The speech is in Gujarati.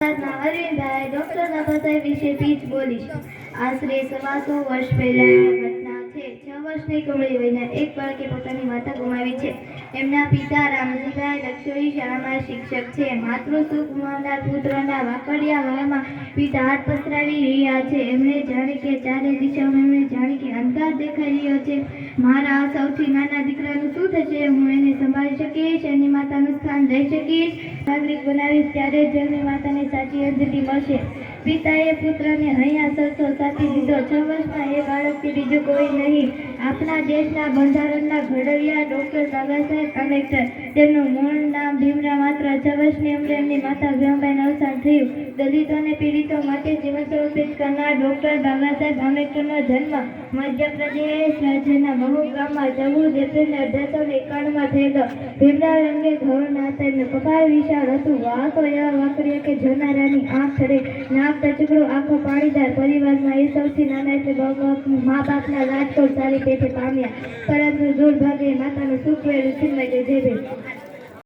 અરવિંદભાઈ ડોક્ટર બાબા સાહેબ વિશે સ્પીચ બોલીશ. આશરે 125 વર્ષ પહેલાની ઘટના છે. 6 વર્ષની કમળી વયના એક બાળકે પોતાની માતા ગુમાવી છે. એમના પિતા રામજીભાઈ લક્ષોઈ શાળામાં શિક્ષક છે. માતૃસુખ ગુમાવનાર પુત્રના વાકડિયા વાળામાં પિતા હાથ પસરાવી રહ્યા છે. એમણે જાણે કે ચારે દિશામાં એમણે જાણે કે અંધકાર દેખાઈ રહ્યો છે. મારા સૌથી નાના દીકરાનું શું થશે? હું એને સંભાળી શકીશ? એની માતાનું સ્થાન લઈ શકીશ? નાગરિક બનાવીશ ત્યારે જ એમની માતાને સાચી અંજલિ મળશે. પિતાએ પુત્રને હૈયા સરસો સાથી દીધો. 6 વર્ષના એ બાળકથી બીજું કોઈ નહીં. આપણા દેશના બંધારણના ઘડવૈયા ડોક્ટર બાબા સાહેબ આંબેડકર. તેમનું મૂળ નામ ભીમરાવ. માત્ર 6 વર્ષની ઉંમરે એમની માતા ભીમબાઈનું અવસાન થયું. દલિતો અને પીડિતો માટે જીવન સમર્પિત કરનાર ડોક્ટર બાબા સાહેબ આંબેડકરનો જન્મ મધ્યપ્રદેશ રાજ્યના મહુ ગામમાં 14 એપ્રિલ 1891 થયેલો. ભીમરાવ અંગે ધોરણા હતા. એમનું કપાળ વિશાળ હતું. વાતો એવા વાકડિયા કે જોનારાની આંખ ઠરે. નાક ટચુકડો, આંખો પાણીદાર. પરિવારમાં એ સૌથી નાના એટલે મા બાપના રાજકોટ સારી પેઠે પામ્યા. પરંતુ દુર્ભાગ્યે માતાનું સુખ વેલું છીનવાઈ ગયું. જય ભીમ.